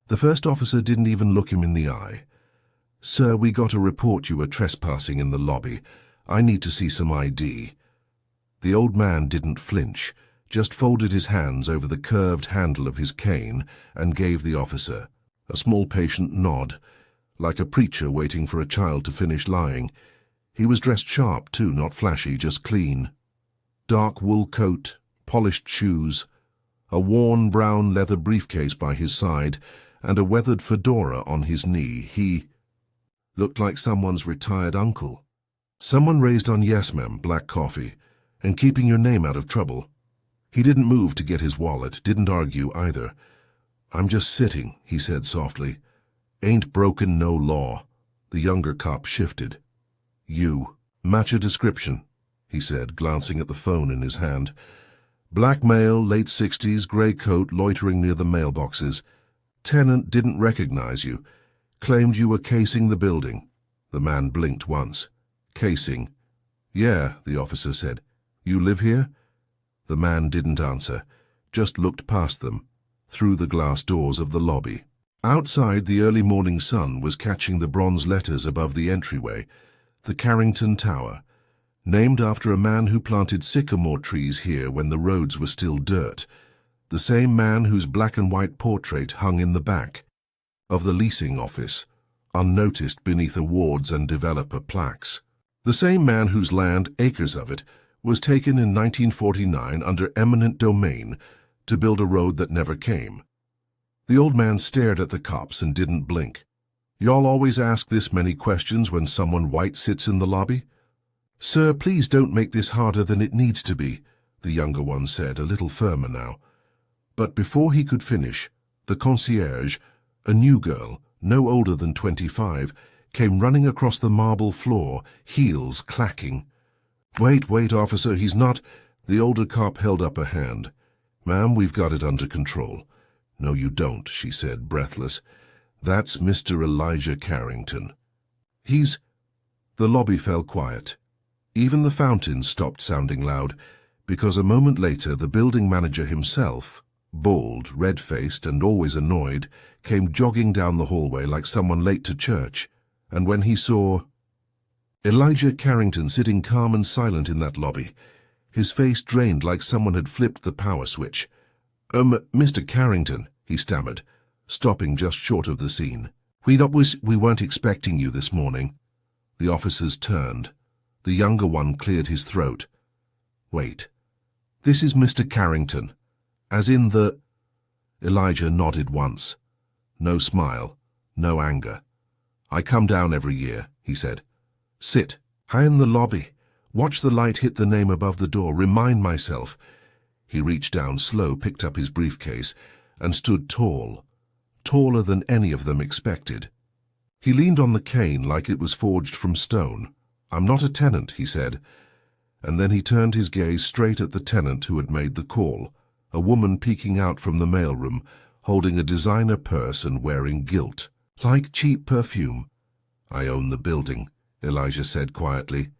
The first officer didn't even look him in the eye. "Sir, we got a report you were trespassing in the lobby. I need to see some ID." The old man didn't flinch, just folded his hands over the curved handle of his cane and gave the officer a small patient nod, like a preacher waiting for a child to finish lying. He was dressed sharp too, not flashy, just clean. Dark wool coat, polished shoes, a worn brown leather briefcase by his side, and a weathered fedora on his knee. He looked like someone's retired uncle. "Someone raised on yes, ma'am, black coffee, and keeping your name out of trouble." He didn't move to get his wallet, didn't argue either. "I'm just sitting," he said softly. "Ain't broken no law." The younger cop shifted. "You match a description," he said, glancing at the phone in his hand. "Black male, late 60s, grey coat, loitering near the mailboxes. Tenant didn't recognize you. Claimed you were casing the building." The man blinked once. "Casing?" "Yeah," the officer said. "You live here?" The man didn't answer, just looked past them, through the glass doors of the lobby. Outside, the early morning sun was catching the bronze letters above the entryway, the Carrington Tower, named after a man who planted sycamore trees here when the roads were still dirt, the same man whose black and white portrait hung in the back of the leasing office, unnoticed beneath awards and developer plaques. The same man whose land, acres of it, was taken in 1949 under eminent domain to build a road that never came. The old man stared at the cops and didn't blink. "Y'all always ask this many questions when someone white sits in the lobby?" "Sir, please don't make this harder than it needs to be," the younger one said, a little firmer now. But before he could finish, the concierge, a new girl, no older than 25, came running across the marble floor, heels clacking. Wait, officer, he's not—" The older cop held up a hand. "Ma'am, we've got it under control." "No, you don't," she said, breathless. "That's Mr. Elijah Carrington. He's—" The lobby fell quiet. Even the fountains stopped sounding loud, because a moment later the building manager himself, bald, red-faced, and always annoyed, came jogging down the hallway like someone late to church, and when he saw Elijah Carrington sitting calm and silent in that lobby, his face drained like someone had flipped the power switch. Mr. Carrington," he stammered, stopping just short of the scene. We weren't expecting you this morning." The officers turned. The younger one cleared his throat. "Wait. This is Mr. Carrington. As in the—" Elijah nodded once. No smile, no anger. "I come down every year," he said. "Sit. High in the lobby. Watch the light hit the name above the door. Remind myself." He reached down slow, picked up his briefcase, and stood tall, taller than any of them expected. He leaned on the cane like it was forged from stone. "I'm not a tenant," he said, and then he turned his gaze straight at the tenant who had made the call, a woman peeking out from the mailroom, holding a designer purse and wearing gilt. "Like cheap perfume." "I own the building," Elijah said quietly.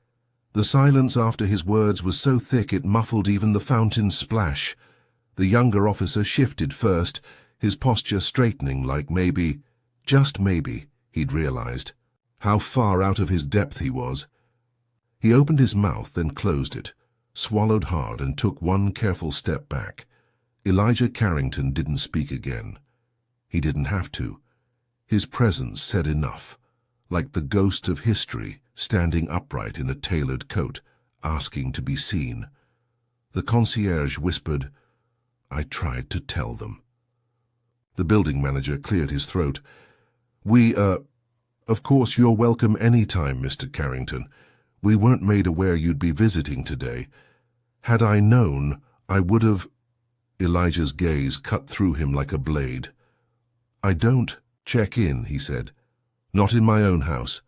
The silence after his words was so thick it muffled even the fountain's splash. The younger officer shifted first, his posture straightening like maybe, just maybe, he'd realized how far out of his depth he was. He opened his mouth, then closed it, swallowed hard, and took one careful step back. Elijah Carrington didn't speak again. He didn't have to. His presence said enough, like the ghost of history standing upright in a tailored coat, asking to be seen. The concierge whispered, "I tried to tell them." The building manager cleared his throat. Of course you're welcome any time, Mr. Carrington. We weren't made aware you'd be visiting today. Had I known, I would have—" Elijah's gaze cut through him like a blade. "I don't check in," he said. "Not in my own house."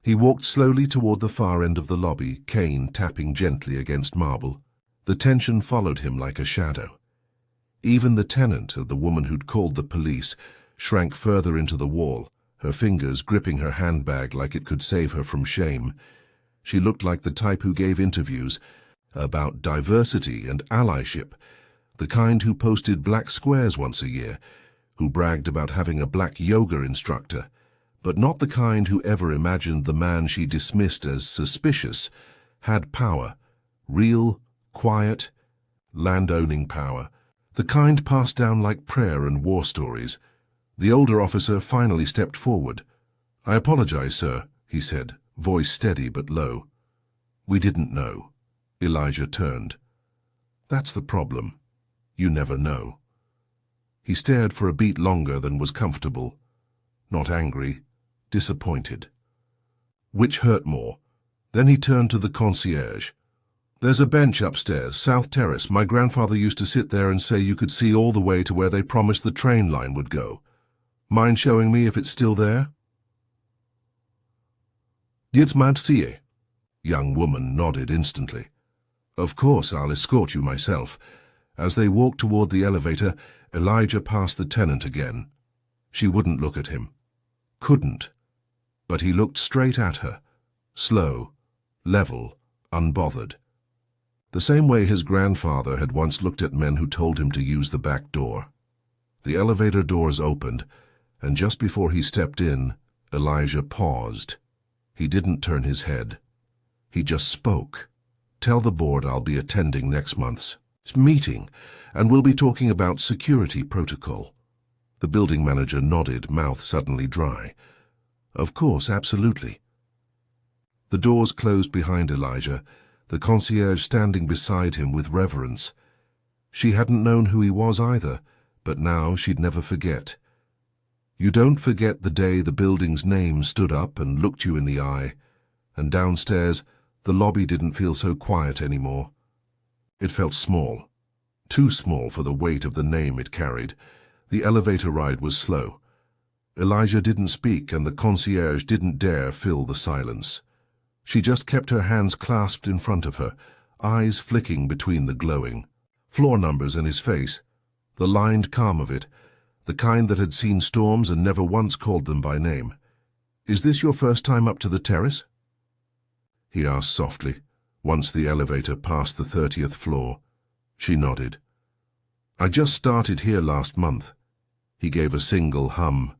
He walked slowly toward the far end of the lobby, cane tapping gently against marble. The tension followed him like a shadow. Even the tenant, the woman who'd called the police, shrank further into the wall, her fingers gripping her handbag like it could save her from shame. She looked like the type who gave interviews about diversity and allyship, the kind who posted black squares once a year, who bragged about having a black yoga instructor, but not the kind who ever imagined the man she dismissed as suspicious had power, real, quiet, land-owning power, the kind passed down like prayer and war stories. The older officer finally stepped forward. "I apologize, sir," he said, voice steady but low. "We didn't know." Elijah turned. "That's the problem. You never know." He stared for a beat longer than was comfortable. Not angry, disappointed. Which hurt more? Then he turned to the concierge. "There's a bench upstairs, South Terrace. My grandfather used to sit there and say you could see all the way to where they promised the train line would go. Mind showing me if it's still there?" "Jetzt meint sie?" Young woman nodded instantly. "Of course, I'll escort you myself." As they walked toward the elevator, Elijah passed the tenant again. She wouldn't look at him. Couldn't. But he looked straight at her, slow, level, unbothered. The same way his grandfather had once looked at men who told him to use the back door. The elevator doors opened, and just before he stepped in, Elijah paused. He didn't turn his head. He just spoke. "Tell the board I'll be attending next month's meeting, and we'll be talking about security protocol." The building manager nodded, mouth suddenly dry. "Of course, absolutely." The doors closed behind Elijah, the concierge standing beside him with reverence. She hadn't known who he was either, but now she'd never forget. You don't forget the day the building's name stood up and looked you in the eye, and downstairs the lobby didn't feel so quiet anymore. It felt small, too small for the weight of the name it carried. The elevator ride was slow. Elijah didn't speak, and the concierge didn't dare fill the silence. She just kept her hands clasped in front of her, eyes flicking between the glowing floor numbers in his face, the lined calm of it, the kind that had seen storms and never once called them by name. "Is this your first time up to the terrace?" he asked softly, once the elevator passed the 30th floor. She nodded. "I just started here last month." He gave a single hum,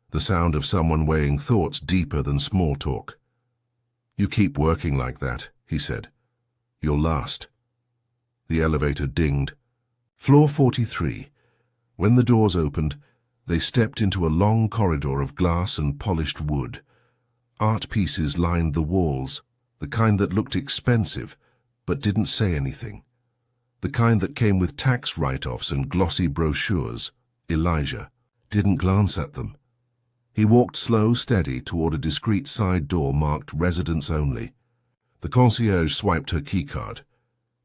the sound of someone weighing thoughts deeper than small talk. "You keep working like that," he said. "You'll last." The elevator dinged. Floor 43. When the doors opened, they stepped into a long corridor of glass and polished wood. Art pieces lined the walls, the kind that looked expensive, but didn't say anything. The kind that came with tax write-offs and glossy brochures. Elijah didn't glance at them. He walked slow, steady toward a discreet side door marked Residents Only. The concierge swiped her keycard.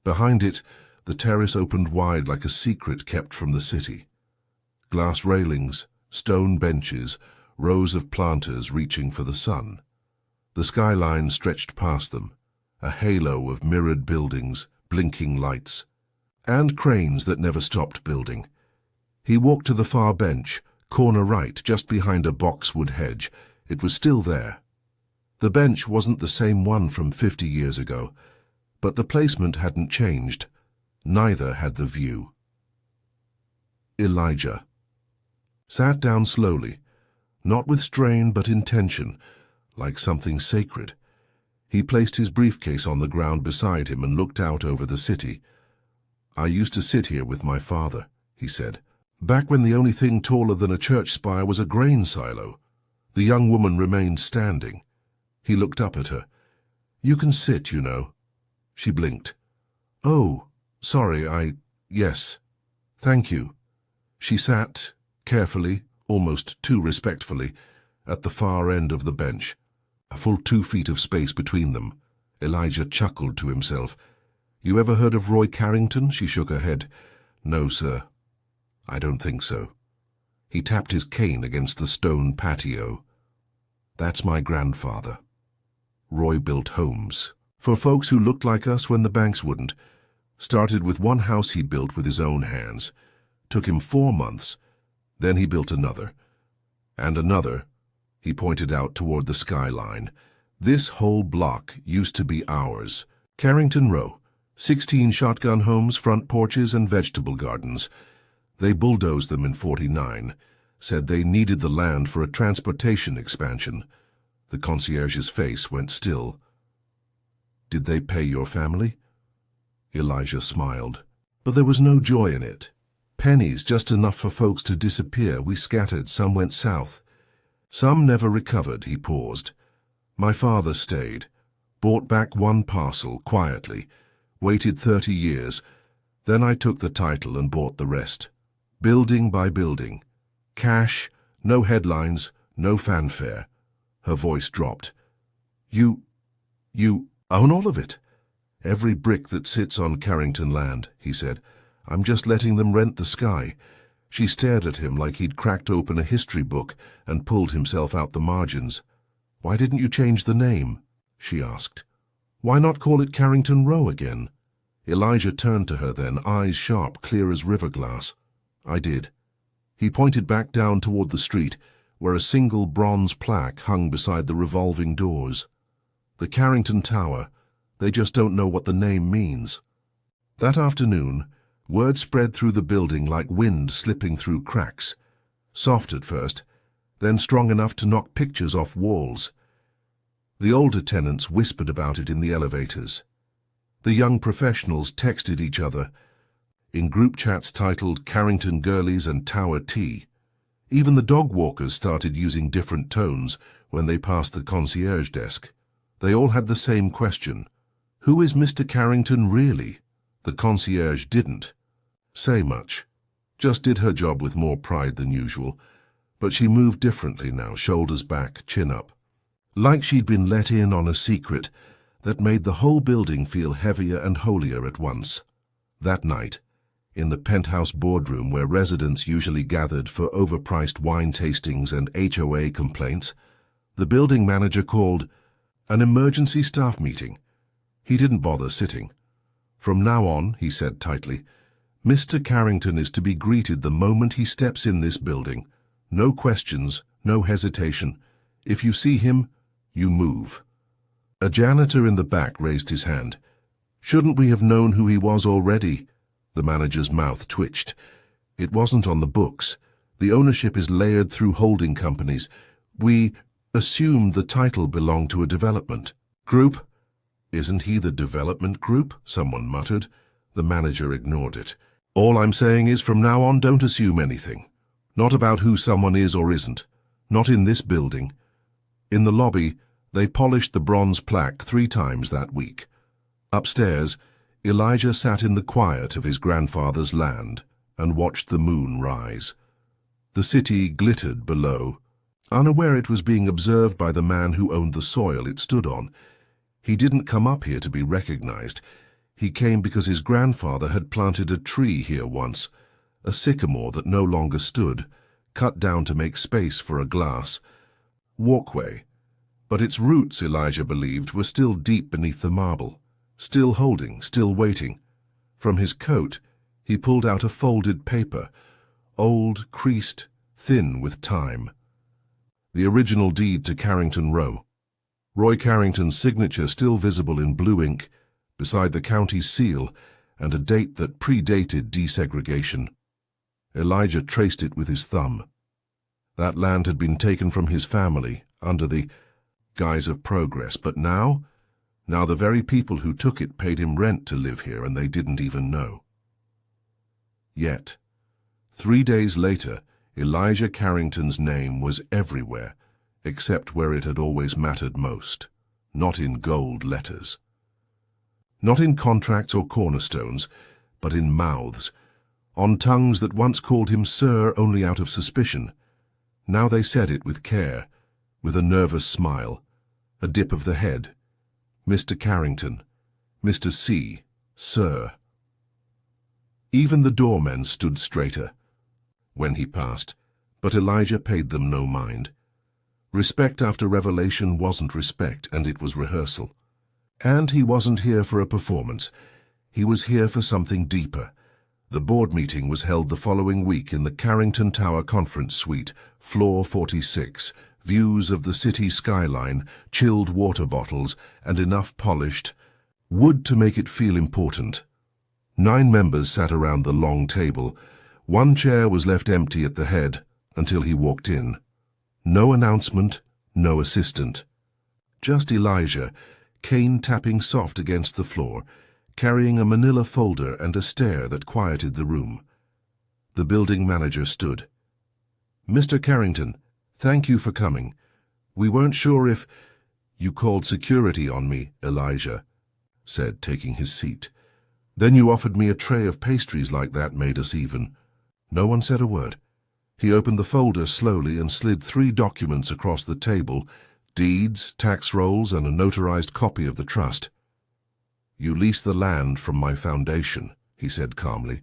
Behind it, the terrace opened wide like a secret kept from the city. Glass railings, stone benches, rows of planters reaching for the sun. The skyline stretched past them, a halo of mirrored buildings, blinking lights, and cranes that never stopped building. He walked to the far bench, corner right, just behind a boxwood hedge. It was still there. The bench wasn't the same one from 50 years ago, but the placement hadn't changed. Neither had the view. Elijah sat down slowly, not with strain but intention, like something sacred. He placed his briefcase on the ground beside him and looked out over the city. "I used to sit here with my father," he said, "back when the only thing taller than a church spire was a grain silo." The young woman remained standing. He looked up at her. "You can sit, you know." She blinked. "Oh, sorry, yes. Thank you." She sat, carefully, almost too respectfully, at the far end of the bench, a full 2 feet of space between them. Elijah chuckled to himself. "You ever heard of Roy Carrington?" She shook her head. "No, sir. I don't think so." He tapped his cane against the stone patio. "That's my grandfather. Roy built homes for folks who looked like us when the banks wouldn't. Started with one house he built with his own hands. Took him 4 months. Then he built another. And another." He pointed out toward the skyline. "This whole block used to be ours. Carrington Row. 16 shotgun homes, front porches, and vegetable gardens. They bulldozed them in '49. said they needed the land for a transportation expansion. The concierge's face went still. Did they pay your family? Elijah smiled, but there was no joy in it. Pennies, just enough for folks to disappear. We scattered, some went south. Some never recovered, he paused. My father stayed, bought back one parcel quietly, waited 30 years. Then I took the title and bought the rest. Building by building. Cash, no headlines, no fanfare. Her voice dropped. You own all of it? Every brick that sits on Carrington land, he said. I'm just letting them rent the sky. She stared at him like he'd cracked open a history book and pulled himself out the margins. Why didn't you change the name? She asked. Why not call it Carrington Row again? Elijah turned to her then, eyes sharp, clear as river glass. I did. He pointed back down toward the street, where a single bronze plaque hung beside the revolving doors. The Carrington Tower. They just don't know what the name means. That afternoon, word spread through the building like wind slipping through cracks. Soft at first, then strong enough to knock pictures off walls. The older tenants whispered about it in the elevators. The young professionals texted each other in group chats titled Carrington Girlies and Tower Tea. Even the dog walkers started using different tones when they passed the concierge desk. They all had the same question. Who is Mr. Carrington really? The concierge didn't say much, just did her job with more pride than usual, but she moved differently now, shoulders back, chin up, like she'd been let in on a secret that made the whole building feel heavier and holier at once. That night, in the penthouse boardroom where residents usually gathered for overpriced wine tastings and HOA complaints, the building manager called an emergency staff meeting. He didn't bother sitting. From now on, he said tightly, Mr. Carrington is to be greeted the moment he steps in this building. No questions, no hesitation. If you see him, you move. A janitor in the back raised his hand. Shouldn't we have known who he was already? The manager's mouth twitched. It wasn't on the books. The ownership is layered through holding companies. We assumed the title belonged to a development group. Isn't he the development group? Someone muttered. The manager ignored it. All I'm saying is from now on don't assume anything. Not about who someone is or isn't. Not in this building. In the lobby, they polished the bronze plaque 3 times that week. Upstairs, Elijah sat in the quiet of his grandfather's land and watched the moon rise. The city glittered below, unaware it was being observed by the man who owned the soil it stood on. He didn't come up here to be recognized. He came because his grandfather had planted a tree here once, a sycamore that no longer stood, cut down to make space for a glass walkway. But its roots, Elijah believed, were still deep beneath the marble, still holding, still waiting. From his coat, he pulled out a folded paper, old, creased, thin with time. The original deed to Carrington Row. Roy Carrington's signature still visible in blue ink, beside the county's seal, and a date that predated desegregation. Elijah traced it with his thumb. That land had been taken from his family, under the guise of progress, but now the very people who took it paid him rent to live here, and they didn't even know. Yet, 3 days later, Elijah Carrington's name was everywhere, except where it had always mattered most, not in gold letters. Not in contracts or cornerstones, but in mouths, on tongues that once called him Sir only out of suspicion. Now they said it with care, with a nervous smile, a dip of the head. Mr. Carrington, Mr. C, Sir. Even the doormen stood straighter when he passed, but Elijah paid them no mind. Respect after revelation wasn't respect, and it was rehearsal. And he wasn't here for a performance. He was here for something deeper. The board meeting was held the following week in the Carrington Tower Conference Suite, floor 46. Views of the city skyline, chilled water bottles, and enough polished wood to make it feel important. 9 members sat around the long table. 1 chair was left empty at the head, until he walked in. No announcement, no assistant. Just Elijah, cane tapping soft against the floor, carrying a manila folder and a stare that quieted the room. The building manager stood. "Mr. Carrington, thank you for coming. We weren't sure if—" "You called security on me," Elijah said, taking his seat. "Then you offered me a tray of pastries like that made us even." No one said a word. He opened the folder slowly and slid 3 documents across the table: deeds, tax rolls, and a notarized copy of the trust. "You lease the land from my foundation," he said calmly.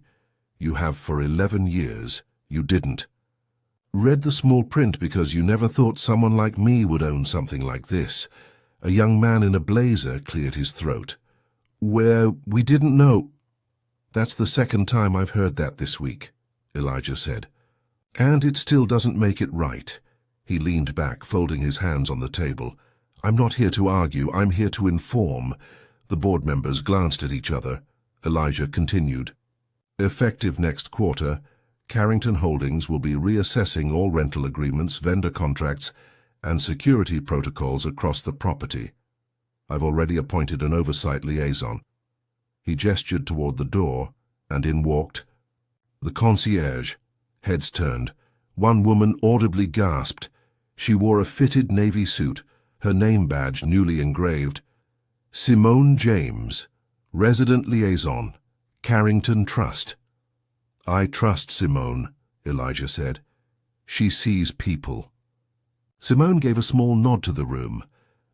"You have for 11 years. You didn't. Read the small print because you never thought someone like me would own something like this." A young man in a blazer cleared his throat. We didn't know." "That's the second time I've heard that this week," Elijah said. "And it still doesn't make it right." He leaned back, folding his hands on the table. "I'm not here to argue, I'm here to inform." The board members glanced at each other. Elijah continued. "Effective next quarter, Carrington Holdings will be reassessing all rental agreements, vendor contracts, and security protocols across the property. I've already appointed an oversight liaison." He gestured toward the door, and in walked the concierge. Heads turned. One woman audibly gasped. She wore a fitted navy suit, her name badge newly engraved. "Simone James, Resident Liaison, Carrington Trust." "I trust Simone," Elijah said. "She sees people." Simone gave a small nod to the room,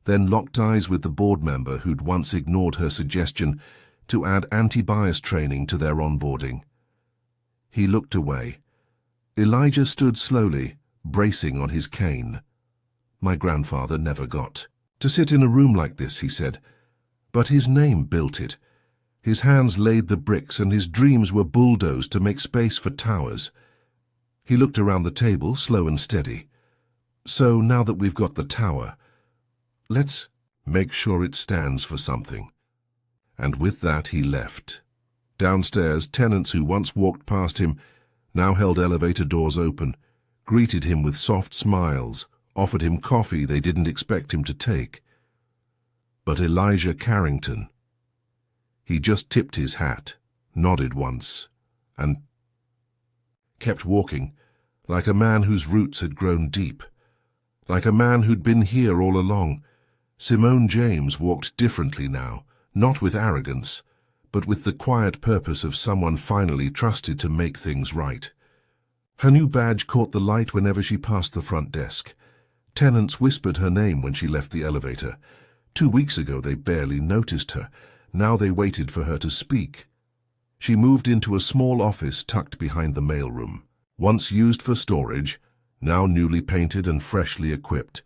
then locked eyes with the board member who'd once ignored her suggestion to add anti-bias training to their onboarding. He looked away. Elijah stood slowly, bracing on his cane. "My grandfather never got to sit in a room like this," he said. "But his name built it. His hands laid the bricks and his dreams were bulldozed to make space for towers." He looked around the table, slow and steady. "So now that we've got the tower, let's make sure it stands for something." And with that he left. Downstairs, tenants who once walked past him now held elevator doors open, greeted him with soft smiles, offered him coffee they didn't expect him to take. But Elijah Carrington, he just tipped his hat, nodded once, and kept walking, like a man whose roots had grown deep, like a man who'd been here all along. Simone James walked differently now, not with arrogance, but with the quiet purpose of someone finally trusted to make things right. Her new badge caught the light whenever she passed the front desk. Tenants whispered her name when she left the elevator. 2 weeks ago they barely noticed her. Now they waited for her to speak. She moved into a small office tucked behind the mailroom, once used for storage, now newly painted and freshly equipped.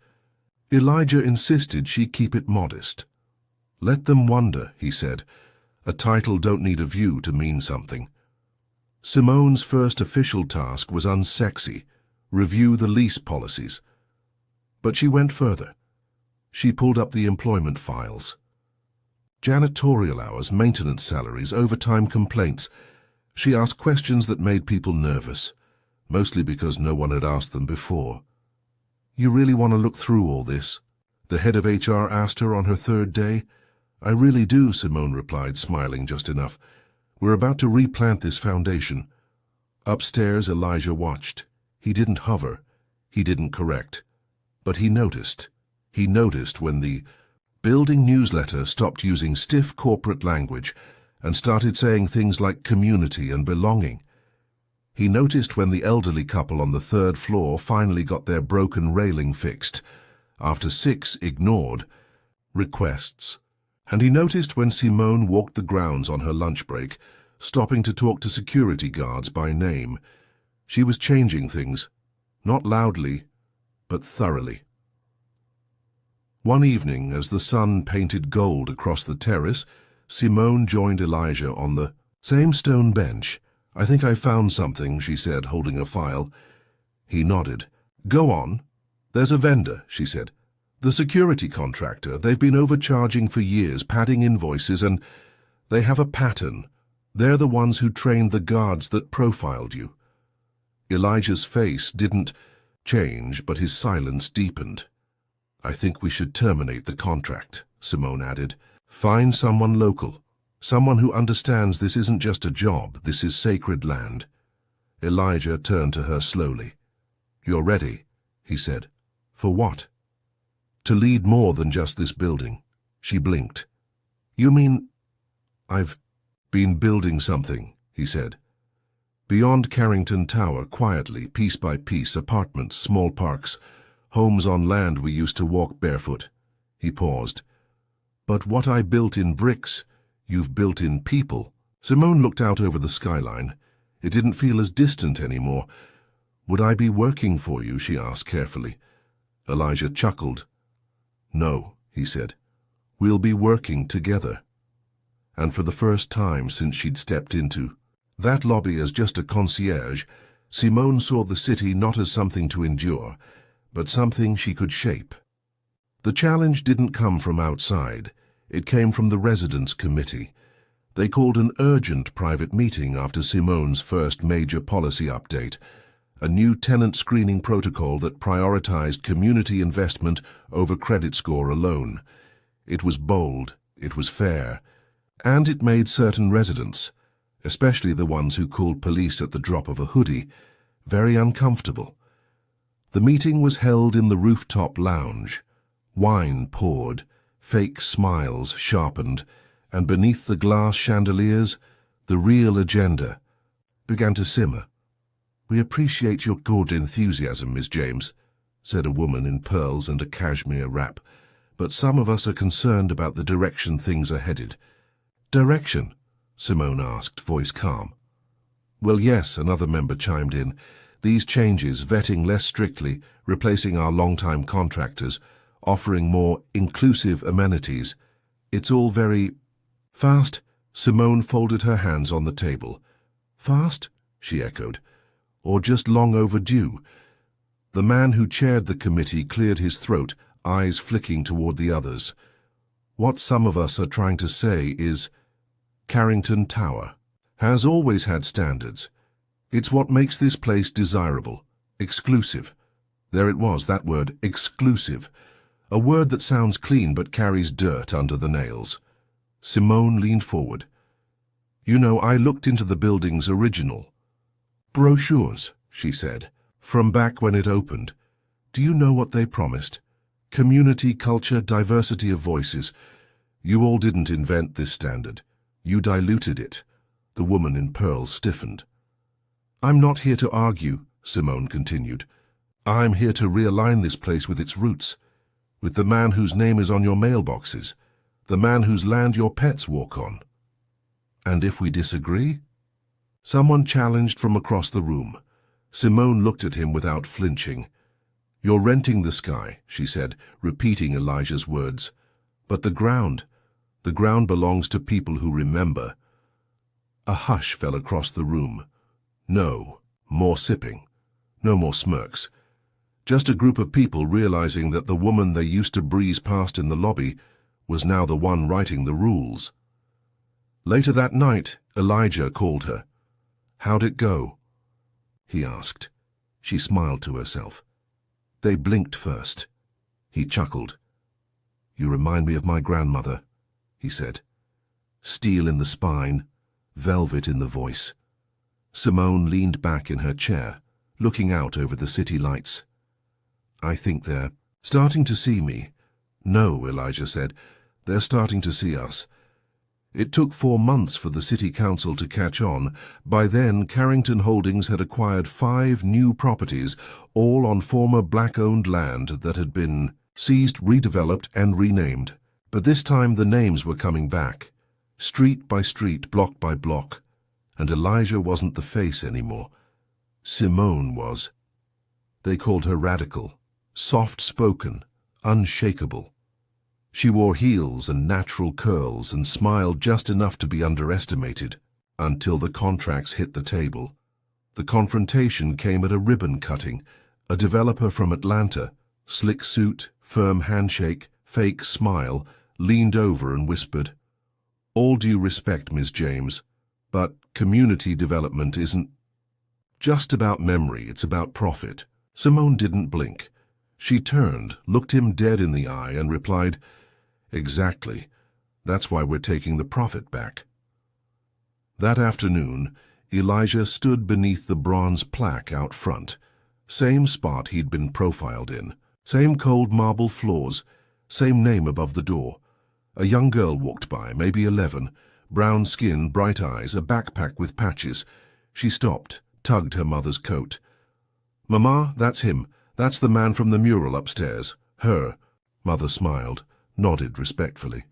Elijah insisted she keep it modest. "Let them wonder," he said. "A title don't need a view to mean something." Simone's first official task was unsexy: review the lease policies. But she went further. She pulled up the employment files. Janitorial hours, maintenance salaries, overtime complaints. She asked questions that made people nervous, mostly because no one had asked them before. "You really want to look through all this?" the head of HR asked her on her 3rd day. "I really do," Simone replied, smiling just enough. "We're about to replant this foundation." Upstairs, Elijah watched. He didn't hover. He didn't correct. But he noticed. He noticed when the building newsletter stopped using stiff corporate language and started saying things like community and belonging. He noticed when the elderly couple on the 3rd floor finally got their broken railing fixed, after 6 ignored requests. And he noticed when Simone walked the grounds on her lunch break, stopping to talk to security guards by name. She was changing things, not loudly, but thoroughly. One evening, as the sun painted gold across the terrace, Simone joined Elijah on the same stone bench. "I think I found something," she said, holding a file. He nodded. "Go on." "There's a vendor," she said. "The security contractor. They've been overcharging for years, padding invoices, and they have a pattern. They're the ones who trained the guards that profiled you." Elijah's face didn't change, but his silence deepened. "I think we should terminate the contract," Simone added. "Find someone local, someone who understands this isn't just a job, this is sacred land." Elijah turned to her slowly. "You're ready," he said. "For what?" "To lead more than just this building." She blinked. "You mean—" "I've been building something," he said. "Beyond Carrington Tower, quietly, piece by piece, apartments, small parks, homes on land we used to walk barefoot." He paused. "But what I built in bricks, you've built in people." Simone looked out over the skyline. It didn't feel as distant anymore. "Would I be working for you?" she asked carefully. Elijah chuckled. "No," he said. "We'll be working together." And for the first time since she'd stepped into that lobby as just a concierge, Simone saw the city not as something to endure, but something she could shape. The challenge didn't come from outside. It came from the residents' committee. They called an urgent private meeting after Simone's first major policy update, a new tenant screening protocol that prioritized community investment over credit score alone. It was bold, it was fair, and it made certain residents, especially the ones who called police at the drop of a hoodie, very uncomfortable. The meeting was held in the rooftop lounge. Wine poured, fake smiles sharpened, and beneath the glass chandeliers, the real agenda began to simmer. "We appreciate your good enthusiasm, Miss James," said a woman in pearls and a cashmere wrap, "but some of us are concerned about the direction things are headed." "Direction?" Simone asked, voice calm. "Well, yes," another member chimed in. "These changes, vetting less strictly, replacing our long-time contractors, offering more inclusive amenities. It's all very—" "Fast?" Simone folded her hands on the table. "Fast?" she echoed. "Or just long overdue?" The man who chaired the committee cleared his throat, eyes flicking toward the others. "What some of us are trying to say is, Carrington Tower has always had standards. It's what makes this place desirable, exclusive." There it was, that word, exclusive. A word that sounds clean but carries dirt under the nails. Simone leaned forward. "You know, I looked into the building's original brochures," she said, "from back when it opened. Do you know what they promised? Community, culture, diversity of voices. You all didn't invent this standard. You diluted it." The woman in pearls stiffened. "I'm not here to argue," Simone continued. "I'm here to realign this place with its roots, with the man whose name is on your mailboxes, the man whose land your pets walk on." "And if we disagree?" Someone challenged from across the room. Simone looked at him without flinching. "You're renting the sky," she said, repeating Elijah's words. "But the ground belongs to people who remember." A hush fell across the room. No more sipping, no more smirks. Just a group of people realizing that the woman they used to breeze past in the lobby was now the one writing the rules. Later that night, Elijah called her. "How'd it go?" he asked. She smiled to herself. "They blinked first." He chuckled. "You remind me of my grandmother," he said. Steel in the spine, velvet in the voice. Simone leaned back in her chair, looking out over the city lights. "I think they're starting to see me." "No," Elijah said. "They're starting to see us." It took 4 months for the city council to catch on. By then, Carrington Holdings had acquired 5 new properties, all on former black-owned land that had been seized, redeveloped, and renamed. But this time the names were coming back, street by street, block by block. And Elijah wasn't the face anymore. Simone was. They called her radical, soft-spoken, unshakable. She wore heels and natural curls and smiled just enough to be underestimated, until the contracts hit the table. The confrontation came at a ribbon cutting. A developer from Atlanta, slick suit, firm handshake, fake smile, leaned over and whispered, "All due respect, Ms. James, but community development isn't—" Just about memory, it's about profit. Simone didn't blink. She turned, looked him dead in the eye, and replied, "Exactly. That's why we're taking the profit back." That afternoon, Elijah stood beneath the bronze plaque out front. Same spot he'd been profiled in. Same cold marble floors. Same name above the door. A young girl walked by, maybe 11. Brown skin, bright eyes, a backpack with patches. She stopped, tugged her mother's coat. "Mama, that's him. That's the man from the mural upstairs. Her." Mother smiled, nodded respectfully.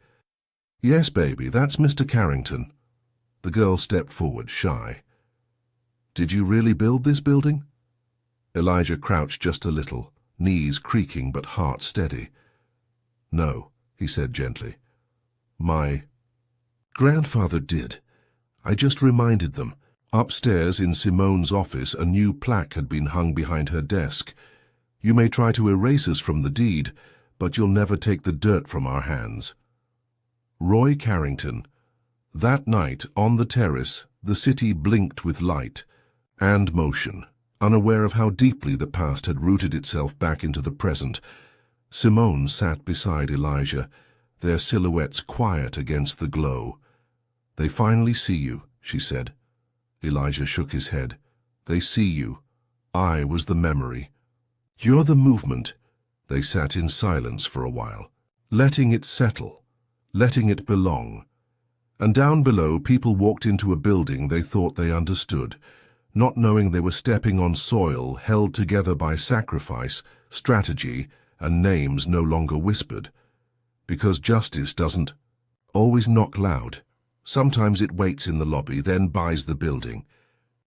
"Yes, baby, that's Mr. Carrington." The girl stepped forward, shy. "Did you really build this building?" Elijah crouched just a little, knees creaking but heart steady. "No," he said gently. "My grandfather did. I just reminded them." Upstairs in Simone's office, a new plaque had been hung behind her desk. "You may try to erase us from the deed, but you'll never take the dirt from our hands." Roy Carrington. That night, on the terrace, the city blinked with light and motion, unaware of how deeply the past had rooted itself back into the present. Simone sat beside Elijah, their silhouettes quiet against the glow. "They finally see you," she said. Elijah shook his head. "They see you. I was the memory. You're the movement." They sat in silence for a while, letting it settle, letting it belong. And down below, people walked into a building they thought they understood, not knowing they were stepping on soil held together by sacrifice, strategy, and names no longer whispered. Because justice doesn't always knock loud. Sometimes it waits in the lobby, then buys the building.